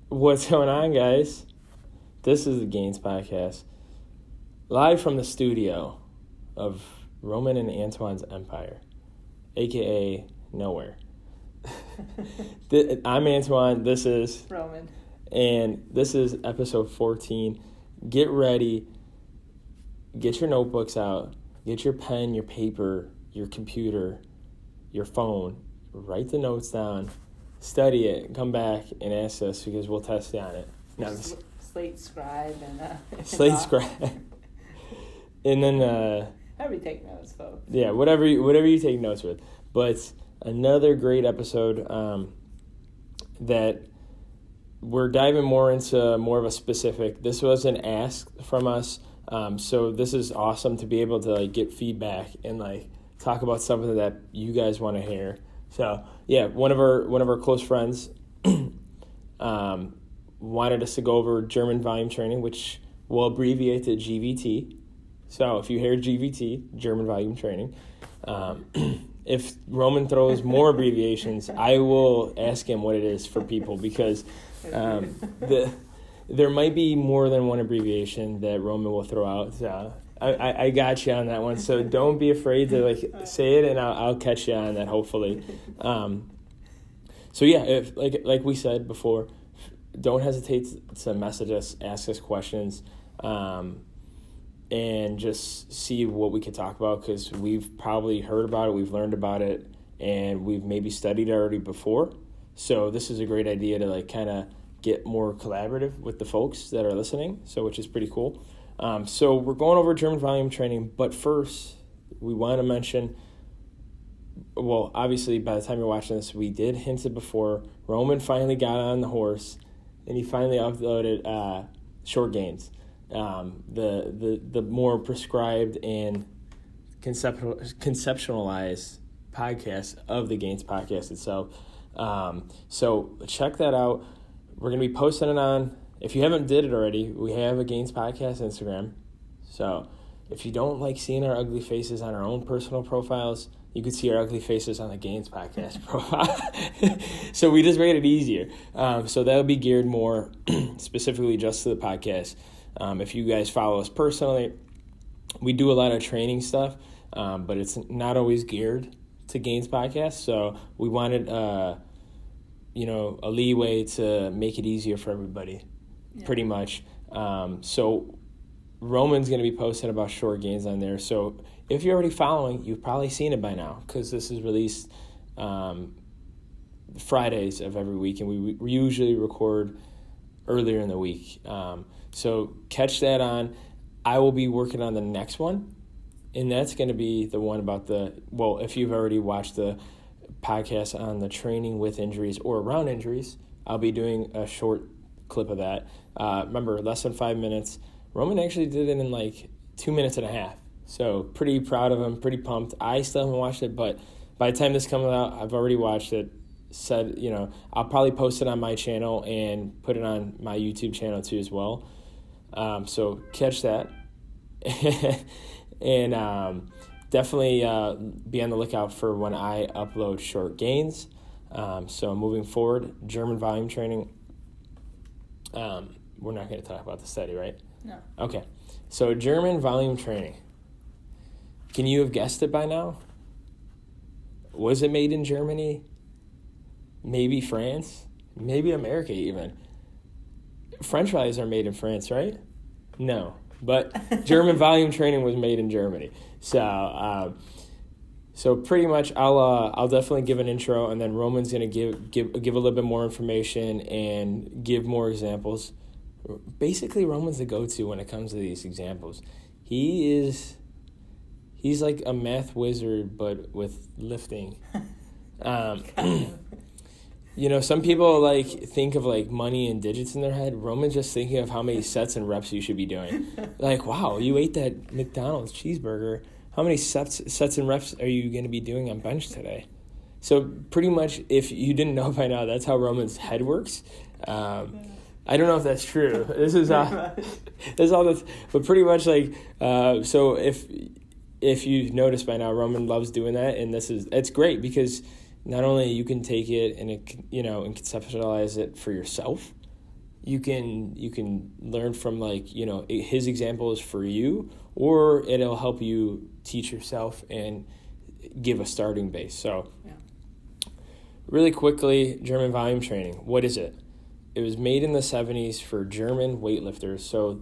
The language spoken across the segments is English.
What's going on, guys? This is the Gainz podcast, live from the studio of Roman and Antoine's Empire, a.k.a. nowhere. I'm Antoine, this is Roman, and this is episode 14. Get ready, get your notebooks out, get your pen, your paper, your computer, your phone, write the notes down, study it, come back and ask us because we'll test you on it. No, Slate Scribe and Slate Scribe. And then however you take notes, folks. Yeah, whatever you take notes with. But another great episode that we're diving more into more of a specific. This was an ask from us, so this is awesome to be able to get feedback and talk about something that you guys want to hear. So yeah, one of our close friends wanted us to go over German volume training, which we'll abbreviate to GVT. So if you hear GVT, German volume training, if Roman throws more abbreviations, I will ask him what it is for people because there might be more than one abbreviation that Roman will throw out. So I got you on that one. So don't be afraid to say it, and I'll catch you on that hopefully. So yeah, if like we said before, don't hesitate to message us, ask us questions, and just see what we could talk about because we've probably heard about it, we've learned about it, and we've maybe studied it already before. So this is a great idea to kind of get more collaborative with the folks that are listening, so which is pretty cool. So we're going over German volume training, but first we want to mention, well, obviously by the time you're watching this, we did hint it before, Roman finally got on the horse and he finally uploaded Short Gainz, the more prescribed and conceptualized podcast of the Gainz podcast itself. So check that out. We're going to be posting it on, if you haven't did it already, we have a Gainz podcast Instagram. So if you don't like seeing our ugly faces on our own personal profiles, you could see our ugly faces on the Gainz podcast profile. So we just made it easier. So that'll be geared more specifically just to the podcast. If you guys follow us personally, we do a lot of training stuff, but it's not always geared to Gainz podcast. So we wanted a leeway to make it easier for everybody, pretty much. So Roman's going to be posting about Short Gainz on there. So if you're already following, you've probably seen it by now because this is released Fridays of every week, and we usually record earlier in the week. So catch that on. I will be working on the next one, and that's going to be the one about if you've already watched the podcast on the training with injuries or around injuries, I'll be doing a short clip of that. Remember, less than 5 minutes. Roman actually did it in 2 minutes and a half. So pretty proud of him, pretty pumped. I still haven't watched it, but by the time this comes out, I've already watched it. I'll probably post it on my channel and put it on my YouTube channel too as well. So catch that. And definitely be on the lookout for when I upload Short Gainz. So moving forward, German volume training. We're not going to talk about the study, right? No. Okay. So German volume training. Can you have guessed it by now? Was it made in Germany? Maybe France? Maybe America even. French fries are made in France, right? No. But German volume training was made in Germany. So pretty much I'll definitely give an intro, and then Roman's going to give a little bit more information and give more examples. Basically, Roman's the go-to when it comes to these examples. He's like a math wizard, but with lifting. Some people think of money and digits in their head. Roman's just thinking of how many sets and reps you should be doing. Wow, you ate that McDonald's cheeseburger. How many sets and reps are you going to be doing on bench today? So pretty much, if you didn't know by now, that's how Roman's head works. I don't know if that's true. This is all this, but pretty much so if you've noticed by now, Roman loves doing that, and it's great because not only you can take it and and conceptualize it for yourself, you can learn from, like, you know, his example is for you, or it'll help you teach yourself and give a starting base. So really quickly, German volume training. What is it? It was made in the 70s for German weightlifters. So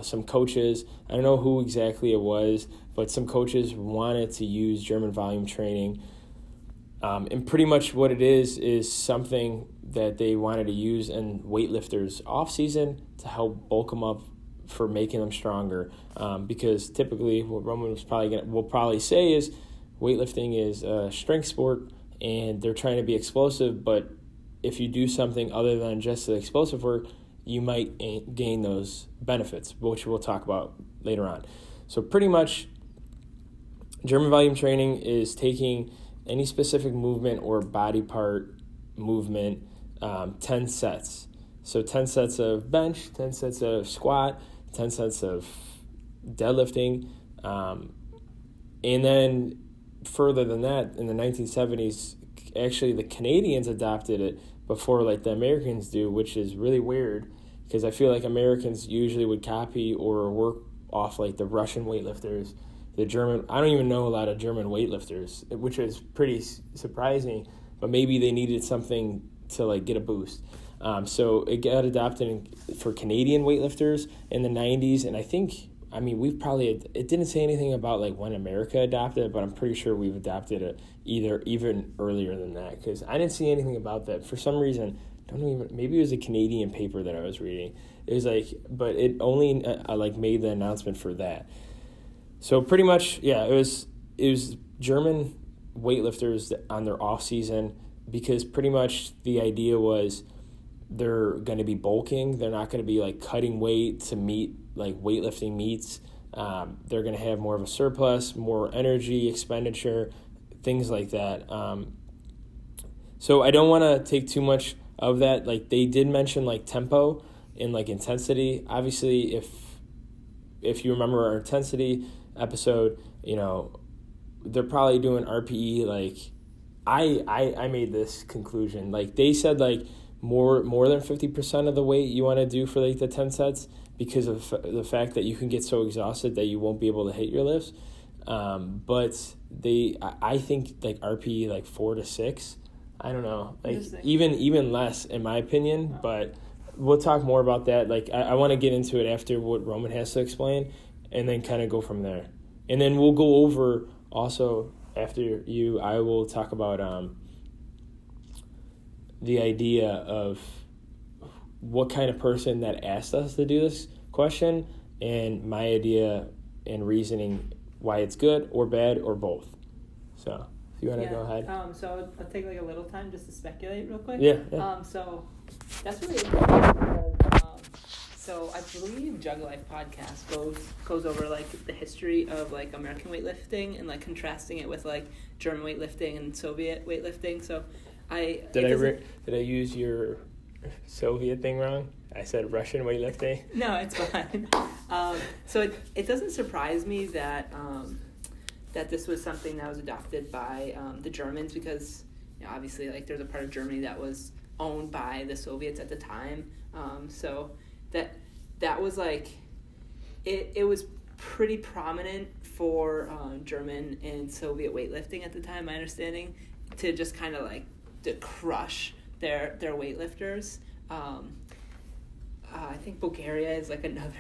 some coaches, I don't know who exactly it was, but some coaches wanted to use German volume training. And pretty much what it is something that they wanted to use in weightlifters off season to help bulk them up for making them stronger. Because typically what Roman will probably say is weightlifting is a strength sport and they're trying to be explosive, but if you do something other than just the explosive work, you might gain those benefits, which we'll talk about later on. So pretty much German volume training is taking any specific movement or body part movement, 10 sets. So 10 sets of bench, 10 sets of squat, 10 sets of deadlifting. And then further than that, in the 1970s, actually the Canadians adopted it before like the Americans do, which is really weird because I feel like Americans usually would copy or work off like the Russian weightlifters, the German. I don't even know a lot of German weightlifters, which is pretty surprising, but maybe they needed something to like get a boost. So it got adopted for Canadian weightlifters in the 90s, and it didn't say anything about like when America adopted it, but I'm pretty sure we've adopted it even earlier than that, because I didn't see anything about that for some reason. Maybe it was a Canadian paper that I was reading. It was like, but it only made the announcement for that. So pretty much, it was German weightlifters on their off season, because pretty much the idea was they're going to be bulking. They're not going to be like cutting weight to meet like weightlifting meets. They're going to have more of a surplus, more energy expenditure, things like that. So I don't want to take too much of that. Like they did mention like tempo and like intensity. Obviously, if you remember our intensity episode, you know, they're probably doing RPE. Like I made this conclusion. Like they said like more than 50% of the weight you want to do for like the 10 sets, because of the fact that you can get so exhausted that you won't be able to hit your lifts. But I think like RPE like 4 to 6. I don't know, like even less in my opinion. But we'll talk more about that. Like I want to get into it after what Roman has to explain, and then kind of go from there. And then we'll go over also after you. I will talk about the idea of what kind of person that asked us to do this question, and my idea and reasoning why it's good or bad or both. So if you want to go ahead. So I'll take like a little time just to speculate real quick. Yeah. So that's really interesting because, so I believe Jug Life podcast goes over like the history of like American weightlifting and like contrasting it with like German weightlifting and Soviet weightlifting. So did I use your Soviet thing wrong? I said Russian weightlifting. No, it's fine. So it doesn't surprise me that that this was something that was adopted by the Germans, because obviously like there's a part of Germany that was owned by the Soviets at the time. So that was like it was pretty prominent for German and Soviet weightlifting at the time, my understanding, to just kind of like to crush their weightlifters. I think Bulgaria is like another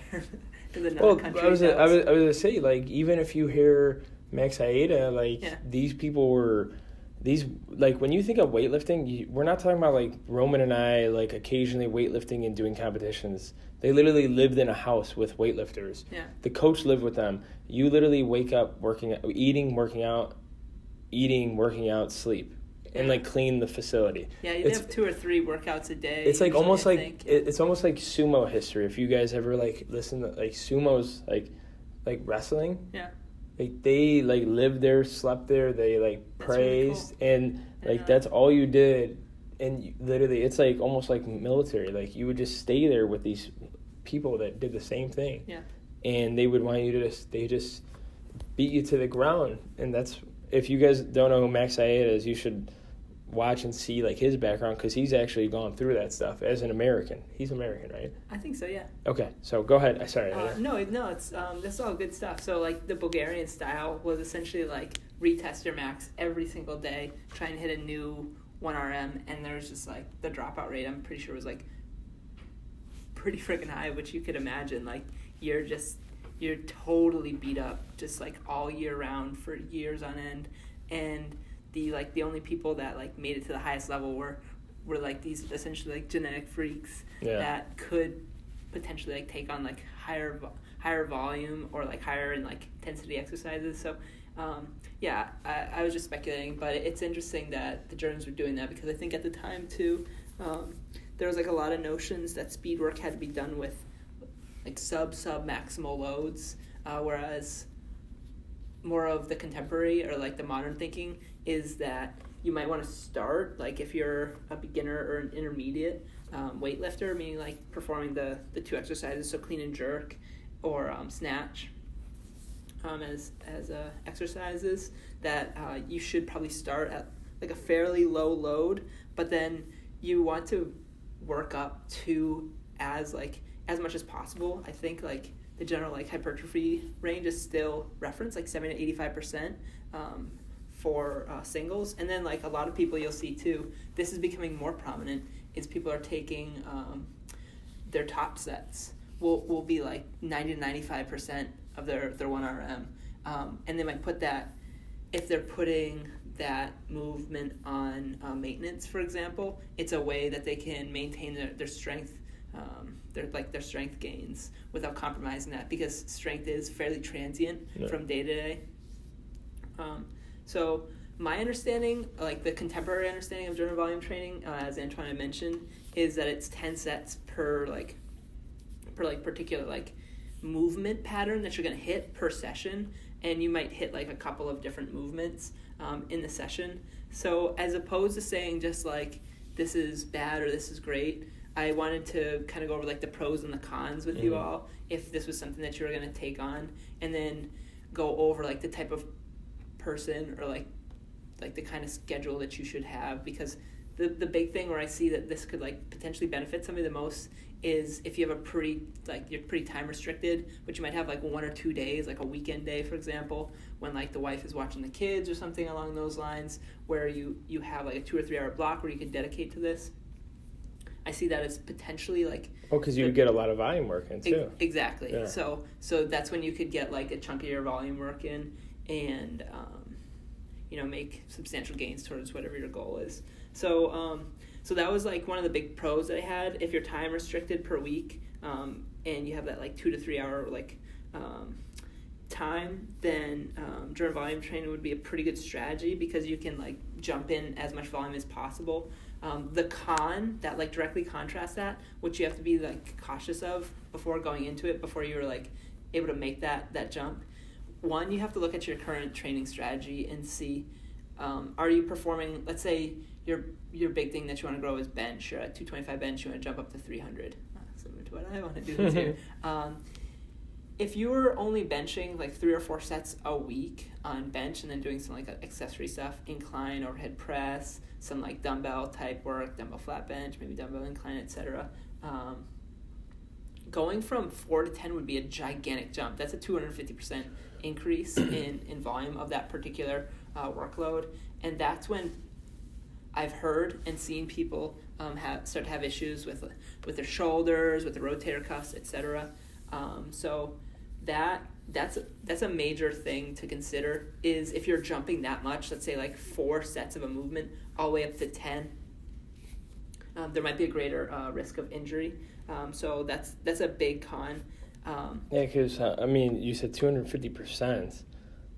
country. I was gonna say, like, even if you hear Max Aida, like these people were like, when you think of weightlifting, we're not talking about like Roman and I like occasionally weightlifting and doing competitions. They literally lived in a house with weightlifters. Yeah. The coach lived with them. You literally wake up eating, working out, sleep. And like clean the facility. Yeah, you have 2 or 3 workouts a day. It's like almost like it's almost like sumo history. If you guys ever like listen to like sumo's like wrestling. Yeah. Like they like lived there, slept there. They like praised, really cool. And like that's all you did. And literally, it's like almost like military. Like you would just stay there with these people that did the same thing. Yeah. And they would want you to they just beat you to the ground. And that's, if you guys don't know who Max Aida is, you should watch and see like his background, because he's actually gone through that stuff as an American. He's American, right? I think so, yeah. Okay, so go ahead. Sorry. No, it's that's all good stuff. So like the Bulgarian style was essentially like retest your max every single day, try and hit a new 1RM, and there's just like the dropout rate, I'm pretty sure, was like pretty freaking high, which you could imagine. Like you're totally beat up just like all year round for years on end, and the only people that like made it to the highest level were like these essentially like genetic freaks that could potentially like take on like higher volume or like higher in like intensity exercises. So I was just speculating, but it's interesting that the Germans were doing that, because I think at the time too, there was like a lot of notions that speed work had to be done with like sub maximal loads, whereas more of the contemporary or like the modern thinking is that you might want to start, like if you're a beginner or an intermediate weightlifter, meaning like performing the two exercises, so clean and jerk or snatch as exercises, that you should probably start at like a fairly low load, but then you want to work up to as much as possible. I think like the general like hypertrophy range is still referenced like 70 to 85% for singles. And then like a lot of people you'll see too, this is becoming more prominent, is people are taking their top sets will be like 90 to 95% of their 1RM, and they might put that, if they're putting that movement on maintenance, for example, it's a way that they can maintain their strength, their strength gains without compromising that, because strength is fairly transient from day to day. So my understanding, like the contemporary understanding of German volume training, as Antoine had mentioned, is that it's 10 sets per particular like movement pattern that you're going to hit per session, and you might hit like a couple of different movements in the session. So as opposed to saying just like this is bad or this is great, I wanted to kind of go over like the pros and the cons with you all, if this was something that you were going to take on, and then go over like the type of person or like the kind of schedule that you should have, because the big thing where I see that this could like potentially benefit somebody the most is if you have you're pretty time restricted, but you might have like 1 or 2 days, like a weekend day, for example, when like the wife is watching the kids or something along those lines, where you have like a 2 or 3 hour block where you can dedicate to this. I see that as potentially like... Oh, because you would get a lot of volume work in too. Exactly. Yeah. So that's when you could get like a chunk of your volume work in and, make substantial gains towards whatever your goal is. So that was like one of the big pros that I had. If you're time restricted per week, and you have that like 2 to 3 hour time, then German volume training would be a pretty good strategy, because you can like jump in as much volume as possible. The con that like directly contrasts that, which you have to be like cautious of before going into it, before you're like able to make that jump. One, you have to look at your current training strategy and see, are you performing, let's say your big thing that you want to grow is bench. You're at 225 bench, you want to jump up to 300. Similar to what I want to do too. If you were only benching like 3 or 4 sets a week on bench, and then doing some like accessory stuff, incline, overhead press, some like dumbbell type work, dumbbell flat bench, maybe dumbbell incline, etc. Going from 4 to 10 would be a gigantic jump. That's a 250% increase in volume of that particular workload, and that's when I've heard and seen people start to have issues with their shoulders, with the rotator cuffs, etc. So that's a major thing to consider, is if you're jumping that much, let's say like 4 sets of a movement all the way up to 10, there might be a greater risk of injury. So that's a big con. Yeah, because you said 250%.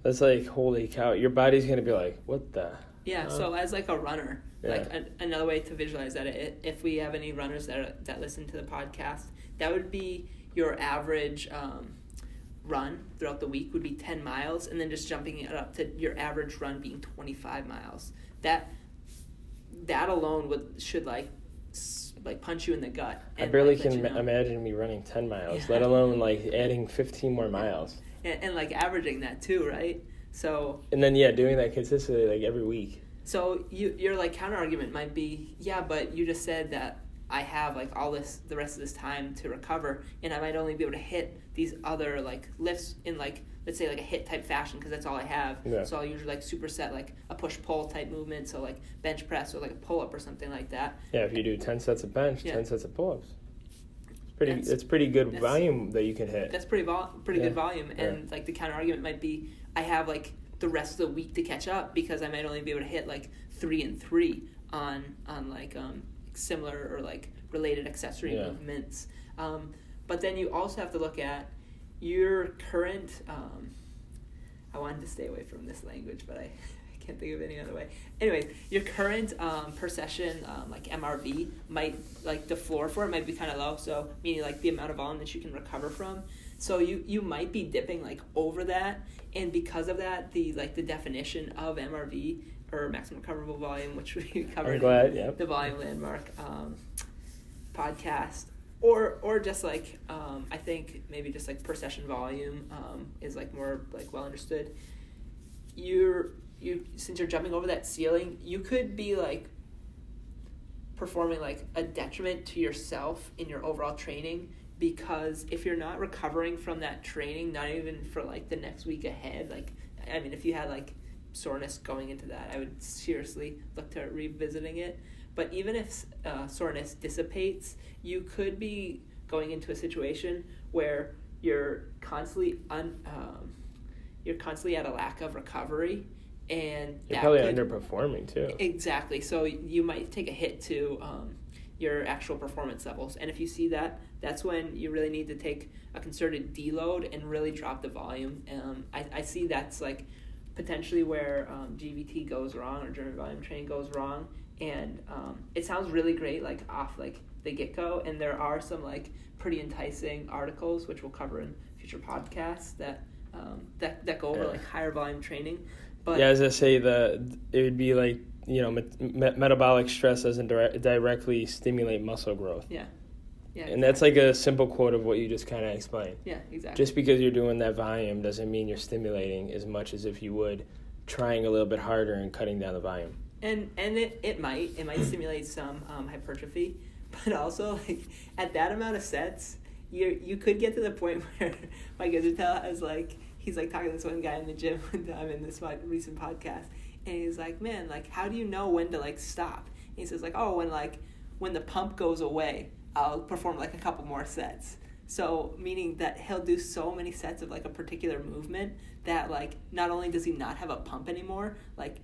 That's like, holy cow! Your body's gonna be like, what the? Yeah. So as like a runner, like another way to visualize that, if we have any runners that listen to the podcast, that would be your average run throughout the week would be 10 miles, and then just jumping it up to your average run being 25 miles. That alone should punch you in the gut. I barely can imagine me running 10 miles, let alone like adding 15 more miles. And like averaging that too, right? So. And then doing that consistently like every week. So your like counter argument might be, yeah, but you just said that I have like the rest of this time to recover, and I might only be able to hit these other like lifts in like, let's say like a hit type fashion, because that's all I have. Yeah. So I'll usually like superset like a push pull type movement, so like bench press or like a pull up or something like that. Yeah, if you do 10 sets of bench, 10 sets of pull ups. It's pretty good volume that you can hit. That's pretty good volume, and like the counter argument might be, I have like the rest of the week to catch up because I might only be able to hit like 3 and 3 on like similar or like related accessory movements. But then you also have to look at your current. I wanted to stay away from this language, but I can't think of any other way. Anyways, your current per session like MRV might, like the floor for it might be kind of low, so meaning like the amount of volume that you can recover from. So you might be dipping like over that, and because of that, the definition of MRV or maximum recoverable volume, which we covered in the Volume Landmark podcast, or just like I think maybe just like per session volume is like more like well understood. Since you're jumping over that ceiling, you could be like performing like a detriment to yourself in your overall training, because if you're not recovering from that training, not even for like the next week ahead, like I mean if you had like soreness going into that, I would seriously look to revisiting it. But even if soreness dissipates, you could be going into a situation where you're constantly at a lack of recovery, and you're probably underperforming too. Exactly. So you might take a hit to your actual performance levels, and if you see that, that's when you really need to take a concerted deload and really drop the volume. I see that's like potentially where GVT goes wrong, or German volume training goes wrong, and it sounds really great like off like the get-go, and there are some like pretty enticing articles which we'll cover in future podcasts that go over like higher volume training. But as I say, it would be like, you know, metabolic stress doesn't directly stimulate muscle growth. Yeah, exactly. And that's like a simple quote of what you just kind of explained. Yeah, exactly. Just because you're doing that volume doesn't mean you're stimulating as much as if you would trying a little bit harder and cutting down the volume. And it might stimulate some hypertrophy, but also like at that amount of sets, you could get to the point where Mike Israel has like, he's like talking to this one guy in the gym one time in this recent podcast, and he's like, man, like how do you know when to like stop? And he says like, oh, when the pump goes away, I'll perform like a couple more sets. So meaning that he'll do so many sets of like a particular movement that like not only does he not have a pump anymore, like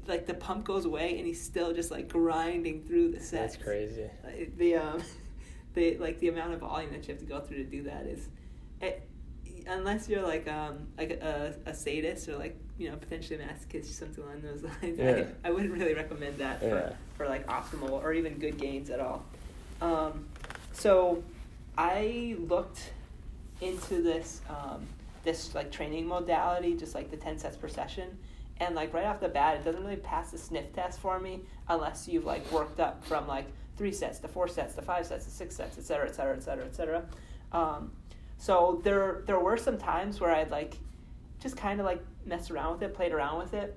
the pump goes away and he's still just like grinding through the sets. That's crazy. The amount of volume that you have to go through to do that is, unless you're like a sadist or like, you know, potentially a masochist or something along those lines, yeah. I wouldn't really recommend that for like optimal or even good gains at all. So I looked into this like training modality, just like the 10 sets per session, and like right off the bat, it doesn't really pass the sniff test for me unless you've like worked up from like 3 sets to 4 sets to 5 sets to 6 sets, et cetera, et cetera, et cetera, et cetera. So there were some times where I'd like just kind of like messed around with it, played around with it,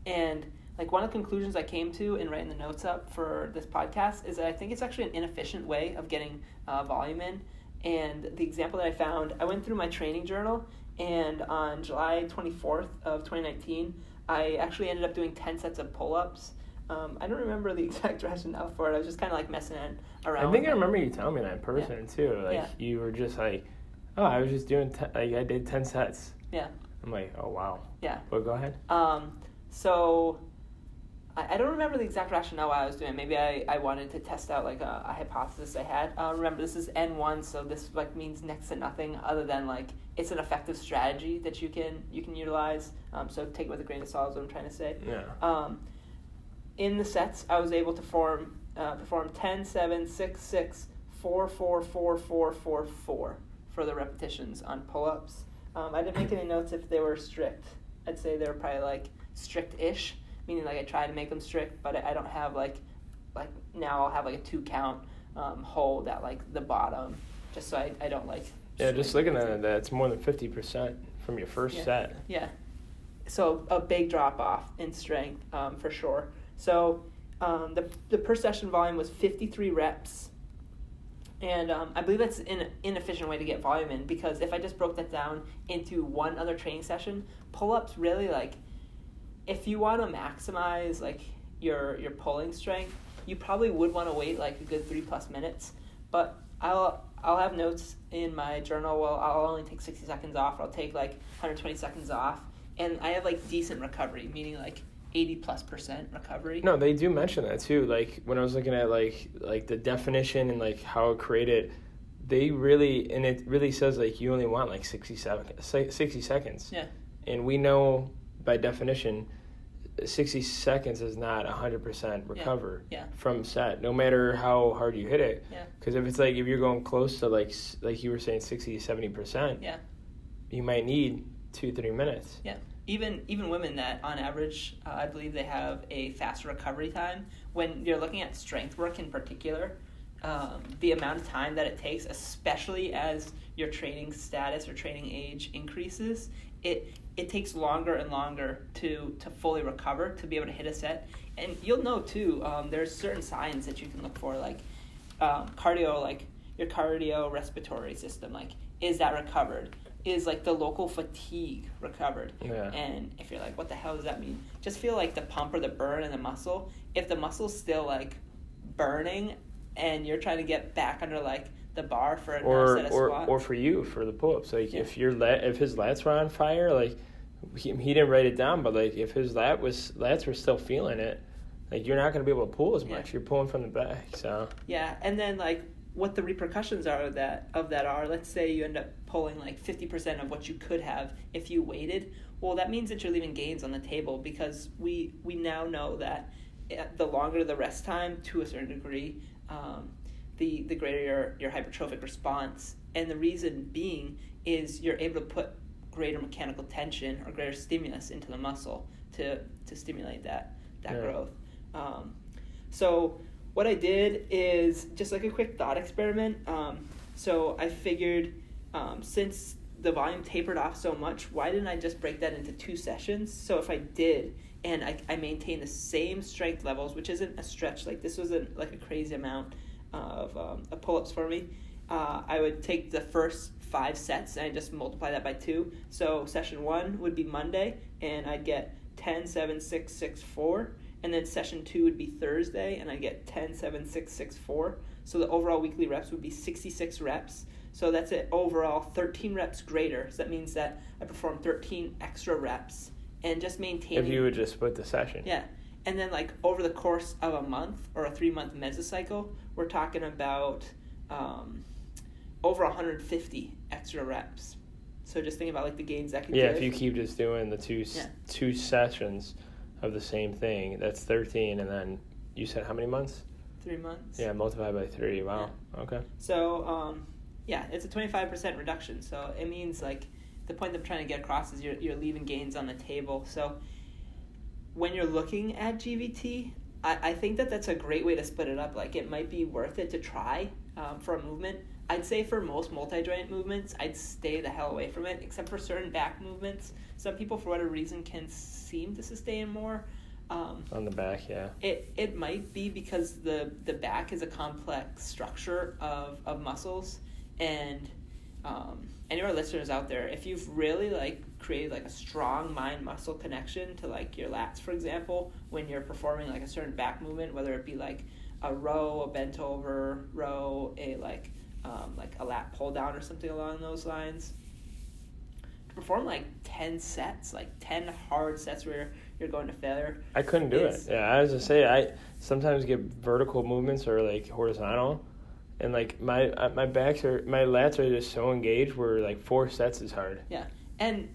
and like one of the conclusions I came to in writing the notes up for this podcast is that I think it's actually an inefficient way of getting volume in. And the example that I found, I went through my training journal, and on July 24th of 2019, I actually ended up doing 10 sets of pull-ups. I don't remember the exact rationale for it. I was just kind of like messing around. I think I remember you telling me that in person too. Like you were just like, oh, I was just doing, I did 10 sets. Yeah. I'm like, oh wow. Yeah. Well, go ahead. So I don't remember the exact rationale why I was doing it. Maybe I wanted to test out like a hypothesis I had. Remember, this is N1, so this like means next to nothing other than like it's an effective strategy that you can utilize. So take it with a grain of salt is what I'm trying to say. Yeah. In the sets, I was able to perform 10, 7, 6, 6, 4, 4, 4, 4, 4, 4 for the repetitions on pull-ups. I didn't make any notes if they were strict. I'd say they were probably like strict-ish, meaning like I try to make them strict, but I don't have like now I'll have like a 2 count hold at like the bottom, just so I don't like. Yeah, just looking at it, that's more than 50% from your first set. Yeah. so a big drop off in strength for sure. So the per session volume was 53 reps. And I believe that's an inefficient way to get volume in, because if I just broke that down into one other training session, pull-ups really, like, if you want to maximize like your pulling strength, you probably would want to wait like a good 3+ minutes. But I'll have notes in my journal. Well, I'll only take 60 seconds off. I'll take like 120 seconds off, and I have like decent recovery, meaning like 80+% recovery. No, they do mention that too. Like when I was looking at like the definition and like how it created, they really, and it really says like you only want like 60 seconds. Yeah. And we know by definition, 60 seconds is not 100% recover from set, no matter how hard you hit it. Yeah. Because if it's like, if you're going close to like you were saying 60 to 70%, you might need 2-3 minutes. Yeah. Even women that on average, I believe they have a faster recovery time. When you're looking at strength work in particular, the amount of time that it takes, especially as your training status or training age increases, it takes longer and longer to fully recover, to be able to hit a set. And you'll know too, there's certain signs that you can look for, like cardio, like your cardiorespiratory system, like is that recovered? Is like the local fatigue recovered? Yeah. And if you're like, what the hell does that mean? Just feel like the pump or the burn in the muscle. If the muscle's still like burning and you're trying to get back under like the bar for a set of squats. Or for you, for the pull-ups. Like if his lats were on fire, like he didn't write it down, but like if his lats were still feeling it, like you're not going to be able to pull as much. You're pulling from the back, so. Yeah, and then like what the repercussions are of that are, let's say you end up pulling like 50% of what you could have if you waited. Well, that means that you're leaving gains on the table, because we now know that the longer the rest time, to a certain degree, the greater your hypertrophic response. And the reason being is you're able to put greater mechanical tension or greater stimulus into the muscle to stimulate that growth. So what I did is just like a quick thought experiment. So I figured, since the volume tapered off so much, why didn't I just break that into 2 sessions? So if I did, and I maintained the same strength levels, which isn't a stretch, like this wasn't like a crazy amount of pull-ups for me, I would take the first 5 sets and I just multiply that by 2. So session 1 would be Monday, and I'd get 10, 7, 6, 6, 4. And then session 2 would be Thursday, and I get 10, 7, 6, 6, 4. So the overall weekly reps would be 66 reps. So that's it, overall 13 reps greater. So that means that I perform 13 extra reps and just maintaining. If you would just split the session. Yeah. And then like over the course of a month or a 3-month mesocycle, we're talking about over 150 extra reps. So just think about like the gains that can give. If you keep just doing the two sessions of the same thing, that's 13, and then you said how many months? 3 months. Yeah, multiplied by 3. Wow. Yeah. Okay. So it's a 25% reduction. So it means like the point that I'm trying to get across is you're leaving gains on the table. So when you're looking at GVT, I think that's a great way to split it up. Like it might be worth it to try for a movement. I'd say for most multi-joint movements, I'd stay the hell away from it, except for certain back movements. Some people, for whatever reason, can seem to sustain more. On the back, yeah. It might be because the back is a complex structure of muscles, and any of our listeners out there, if you've really like created like a strong mind-muscle connection to like your lats, for example, when you're performing like a certain back movement, whether it be like a row, a bent over row, a like a lat pull down or something along those lines, to perform like 10 sets, like 10 hard sets where you're going to failure. I couldn't do it. Yeah, I was just say I sometimes get vertical movements or like horizontal, and like my lats are just so engaged where like 4 sets is hard. Yeah, and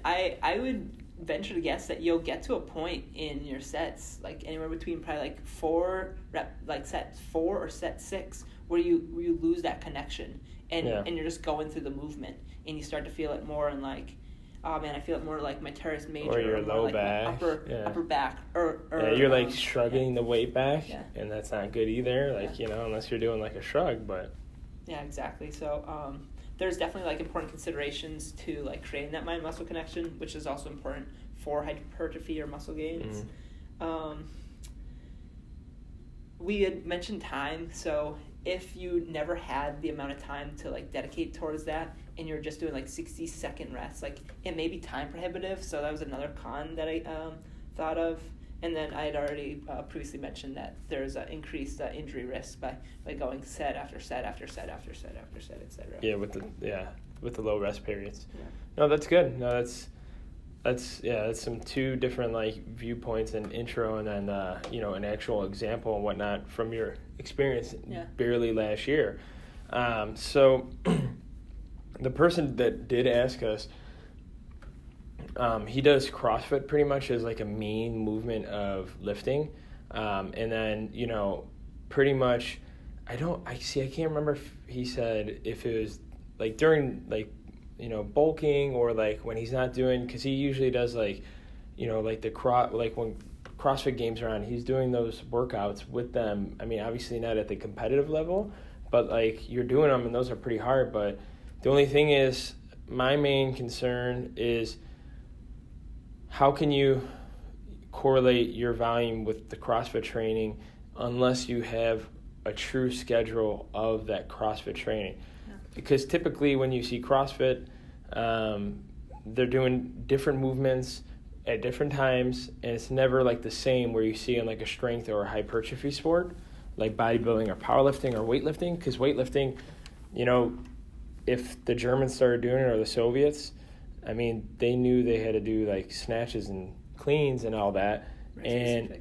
I would venture to guess that you'll get to a point in your sets, like anywhere between probably like 4 rep, like set 4 or set 6, where you lose that connection, and you're just going through the movement, and you start to feel it more in like, oh man, I feel it more like my teres major, or your low like back, upper back, or you're like shrugging the weight back, and that's not good either. Like unless you're doing like a shrug, but yeah, exactly. So there's definitely like important considerations to like creating that mind muscle connection, which is also important for hypertrophy or muscle gains. We had mentioned time, so if you never had the amount of time to like dedicate towards that, and you're just doing like 60-second rests, like it may be time prohibitive. So that was another con that I thought of. And then I had already previously mentioned that there's an increased injury risk by going set after set after set after set after set, etc. Yeah, with the low rest periods. Yeah. No, that's good. No, that's some two different like viewpoints and intro, and then an actual example and whatnot from your experience barely last year. So the person that did ask us, he does CrossFit pretty much as like a main movement of lifting, and then pretty much I can't remember if he said if it was like during like bulking or like when he's not doing, because he usually does like like like when CrossFit Games are on, he's doing those workouts with them. I mean, obviously not at the competitive level, but like you're doing them and those are pretty hard. But the only thing is, my main concern is, how can you correlate your volume with the CrossFit training unless you have a true schedule of that CrossFit training? Yeah. Because typically when you see CrossFit, they're doing different movements at different times, and it's never like the same where you see in like a strength or a hypertrophy sport like bodybuilding or powerlifting or weightlifting. Because weightlifting, if the Germans started doing it or the Soviets, I mean, they knew they had to do like snatches and cleans and all that. And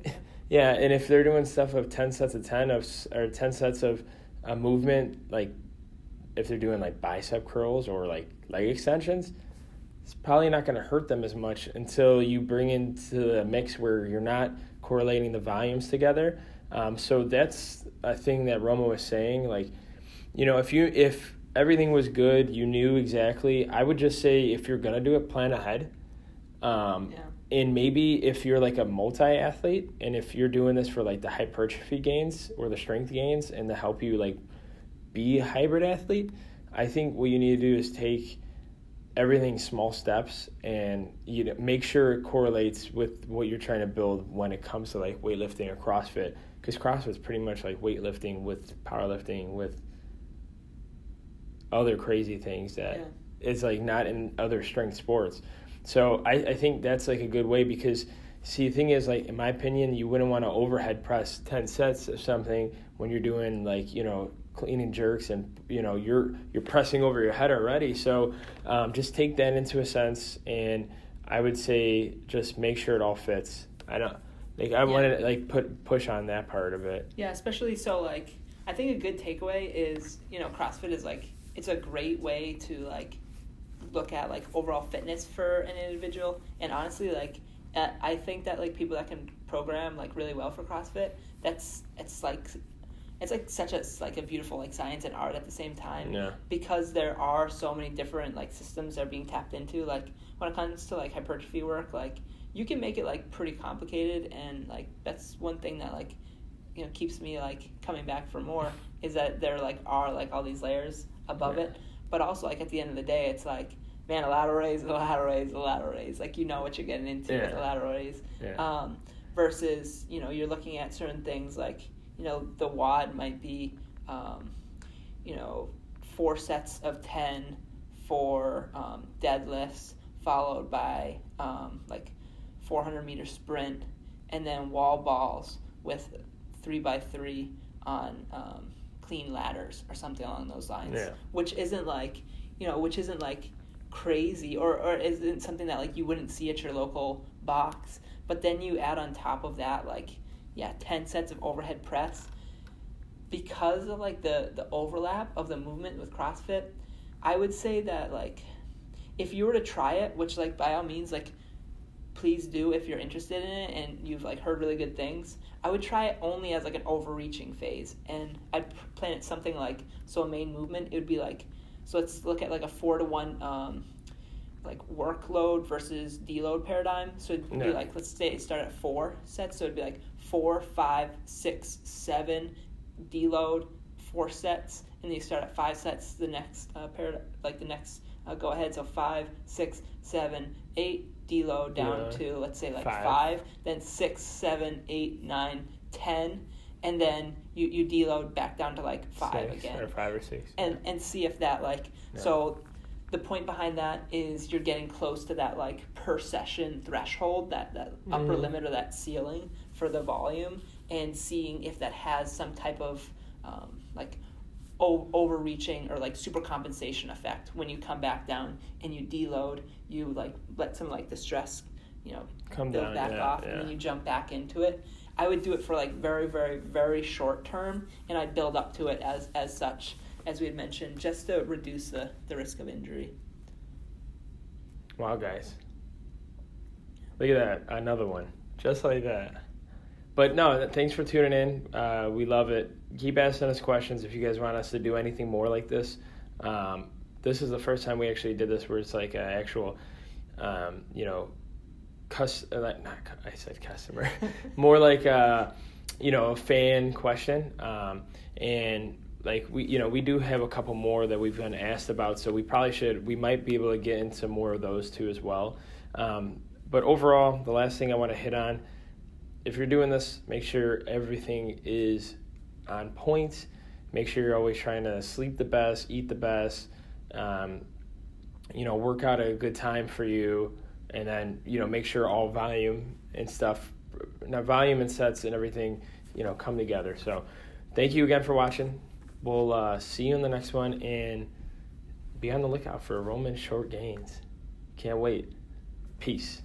and if they're doing stuff of 10 sets of 10 or 10 sets of a movement, like if they're doing like bicep curls or like leg extensions, it's probably not going to hurt them as much until you bring into the mix where you're not correlating the volumes together. So that's a thing that Roma was saying. Like, if everything was good, you knew exactly, I would just say if you're going to do it, plan ahead. And maybe if you're like a multi-athlete and if you're doing this for like the hypertrophy gains or the strength gains and to help you like be a hybrid athlete, I think what you need to do is take everything small steps and make sure it correlates with what you're trying to build when it comes to like weightlifting or CrossFit, because CrossFit's pretty much like weightlifting with powerlifting with other crazy things that is like not in other strength sports. So I think that's like a good way, because see, the thing is, like, in my opinion, you wouldn't want to overhead press 10 sets of something when you're doing like, clean and jerks and, you're pressing over your head already. So just take that into a sense, and I would say just make sure it all fits. I wanted to like push on that part of it. Yeah, especially so like I think a good takeaway is, CrossFit is like, it's a great way to like look at like overall fitness for an individual. And honestly, like I think that like people that can program like really well for CrossFit, it's like such a beautiful like science and art at the same time. Yeah. Because there are so many different like systems that are being tapped into. Like when it comes to like hypertrophy work, like you can make it like pretty complicated, and like that's one thing that like keeps me like coming back for more, is that there like are like all these layers above it. But also like at the end of the day, it's like, man, a lateral raise, like what you're getting into with a lateral raise. Versus you're looking at certain things like the WOD might be 4 sets of 10 for deadlifts, followed by like 400 meter sprint, and then wall balls with 3x3 on clean ladders or something along those lines, which isn't like crazy or isn't something that like you wouldn't see at your local box. But then you add on top of that 10 sets of overhead press. Because of like the overlap of the movement with CrossFit, I would say that like if you were to try it, which like by all means like please do if you're interested in it and you've like heard really good things, I would try it only as like an overreaching phase, and I'd plan it something like, so a main movement, it would be like, so let's look at like a 4-to-1 like workload versus deload paradigm. So it'd be like, let's say it start at 4 sets, so it'd be like 4, 5, 6, 7 deload, 4 sets, and then you start at 5 sets the next paradigm, like the next go ahead. So 5, 6, 7, 8, deload down Yeah. to, let's say, like 5. 5, then 6, 7, 8, 9, 10, and then you deload back down to like 5 6 again. or 5 or 6. And see if that so the point behind that is you're getting close to that like per session threshold, that upper limit or that ceiling for the volume, and seeing if that has some type of like overreaching or like super compensation effect. When you come back down and you deload, you like let some like the stress Come build down, back off, and then you jump back into it. I would do it for like very, very, very short term, and I'd build up to it as such, as we had mentioned, just to reduce the risk of injury. Wow, guys. Look at that. Another one. Just like that. But no, thanks for tuning in. We love it. Keep asking us questions if you guys want us to do anything more like this. This is the first time we actually did this where it's like an actual, I said customer. We like a fan question. And like we do have a couple more that we've been asked about, so we might be able to get into more of those too as well. But overall, the last thing I want to hit on, if you're doing this, make sure everything is on point. Make sure you're always trying to sleep the best, eat the best, work out a good time for you, and then, make sure all volume and stuff, volume and sets and everything, come together. So thank you again for watching. We'll see you in the next one, and be on the lookout for Roman short gains. Can't wait. Peace.